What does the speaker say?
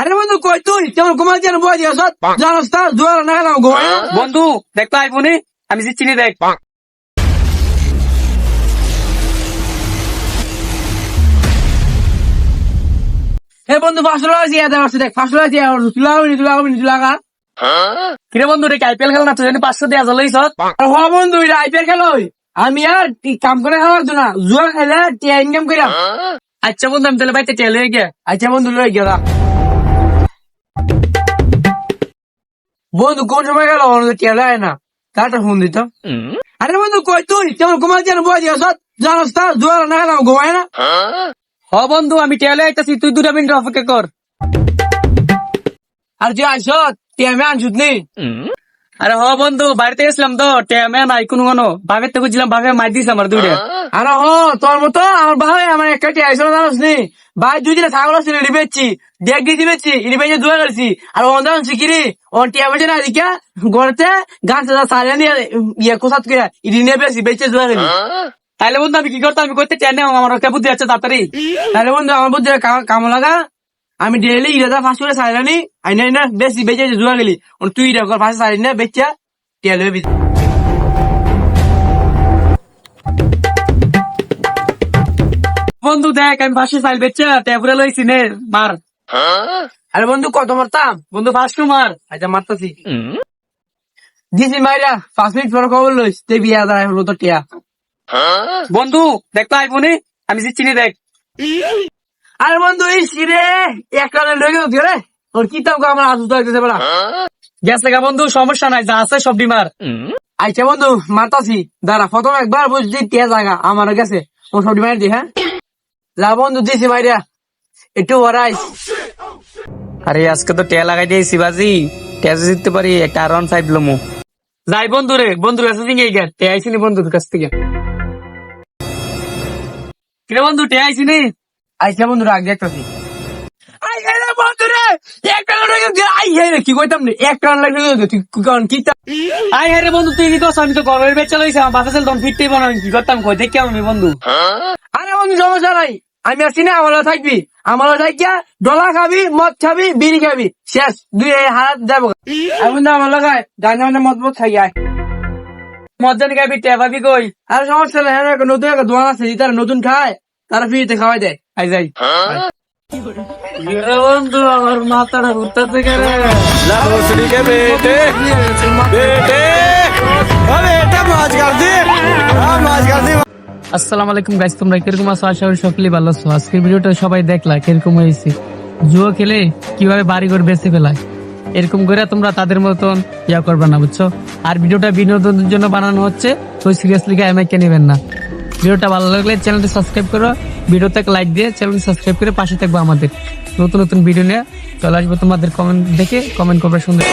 আরে বন্ধু কই তুই তেমন ঘুমাই যেন বই দিয়েছ জানাস তা জোয়ার না গেলাম ঘুমাই বন্ধু দেখতো আইফোনে আমি চিনি দেখ হে বন্ধু 500 টাকা দিয়ে দেওয়া দেখ 500 টাকা দিয়ে তুলাগা কিরে বন্ধু রে আইপিএল খেলা না তুই 500 দেয়া জ্বলাইছ আর হ বন্ধু এটা আইপিএল খেলা হই আমি আর কাম করে খাওয়ার না জুয়া খেলে টিয়া ইনকাম কইরা আচ্ছা বন্ধু আমি তাহলে বাইতে টেল হয়ে গিয়া আচ্ছা বন্ধু লই গেলা বন্ধু কোন সময় গেল টিয়া লয় না কাটা ফোন দিত আরে বন্ধু কই তুই তেমন ঘুমাই যেন বই দিয়েছ জানাস তা জোয়ার না গেলাম ঘুমাই না হ বন্ধু আমি টেলে আইতাছি তুই 2 মিনিট অপেক্ষা কর আর তুই আইস টিয়া আমি আনছুত নি আরে হ বন্ধু বাড়িতে গেছিলাম তো টেমে নাই কোনো ভাবের তো বুঝলাম ভাবে মার দিস আমার দুইটা আরে হ তোর মতো আমার ভাই আমার একটা টিয়া আইসো জানাস নি ভাই 2 দিনে ছাগল ছিল ইডি বেচছি দেখ গেছি বেচছি ইডি বেচে জুয়া গেছি আর ওন্দা শিকিরি ও টিয়া বেচে না দিকা গড়তে গান সারা নিয়ে ইয়ে কোসাত করে ইডি নিয়ে বেচে জুয়া গেলি তাইলে বন্ধু আমি কি করতাম আমি করতে টেনে আমার কে বুদ্ধি আছে তাড়াতাড়ি তাহলে বন্ধু আমার বুদ্ধি কাম লাগা আমি ডেলি ইটা ফার্স্ট করে সাইলানি আইনা না বেশি বেচে জুয়া গেলি তুই ইটা কর ফার্স্ট সাইলি না বেচা টিয়া লয়ে বন্ধু দেখ আমি ফার্স্টে সাইল বেচা টেবুলে লইছি নে মার আরে বন্ধু কত মারতাম বন্ধু ফার্স্ট মার আচ্ছা মারতাছি দিছি মাইরা 5 মিনিট পর খবর লইস তে বিয়া দাঁড়ায় হলো তো টিয়া বন্ধু দেখতো আইফোনে আমি চিনি দেখ আরে বন্ধু এই সিরে একটা লয়ে গেল রে ওর কি তাও আমার আসুত হইতেছে বড়া গেছে গা বন্ধু সমস্যা নাই যা আছে সব ডিমার আচ্ছা বন্ধু মারতাছি দাঁড়া প্রথম একবার বুঝছি টিয়া জায়গা আমার গেছে ও সব মাইর দি হ্যাঁ যা বন্ধু দিছি মাইরা একটু ওরাইস আরে আজকে তো টেয়া লাগাই দিয়েছি বাজি টেয়া জিততে পারি একটা R15 লমু যাই বন্ধু রে বন্ধুর কাছে দিকে গিয়ে টেয়া আইসিনি বন্ধুর কাছ থেকে কিরে বন্ধু টেয়া আইসিনি আচ্ছা বন্ধু রাখ দেখতাছি আই রে বন্ধু রে একটা লয়ে গেল আই রে কি কইতাম রে একটা লাগে তুই কোন কি আই হ্যাঁ রে বন্ধু তুই কি করছ আমি তো ঘরের বেচা লইছি আমার বাসা দম ফিরতেই বানা কি করতাম কই দেখি আমি বন্ধু আরে বন্ধু সমস্যা নাই আমি আসছি না আমার থাকবি আমার থাকিয়া ডলা খাবি মদ খাবি বিড়ি খাবি শেষ 2 হাত যাবো এখন তো আমার লাগায় গাঁজা মানে মদ খাই আয় মদ জানি খাবি টেয়া পাবি কই আর সমস্যা নাই হ্যাঁ নতুন একটা দোকান আছে তারা নতুন খায় তারা ফ্রিতে খাওয়াই দেয় আই যাই বন্ধু আমার মাথাটা ঘুরতেছে কেন আসসালামু আলাইকুম গাইস তোমরা কিরকম আছো আশা করি সকলেই ভালো আছো আজকের ভিডিওটা সবাই দেখলা কিরকম হয়েছে জুয়া খেলে কিভাবে বাড়ি ঘর বেঁচে ফেলায় এরকম করে তোমরা তাদের মতন ইয়া করবে না বুঝছো আর ভিডিওটা বিনোদনের জন্য বানানো হচ্ছে তো সিরিয়াসলি কে নেবেন না ভিডিওটা ভালো লাগলে চ্যানেলটি সাবস্ক্রাইব করো ভিডিওতে লাইক দিয়ে চ্যানেলটি সাবস্ক্রাইব করে পাশে থাকবো আমাদের নতুন নতুন ভিডিও নিয়ে চলে আসবো তোমাদের কমেন্ট দেখে কমেন্ট করবে সুন্দর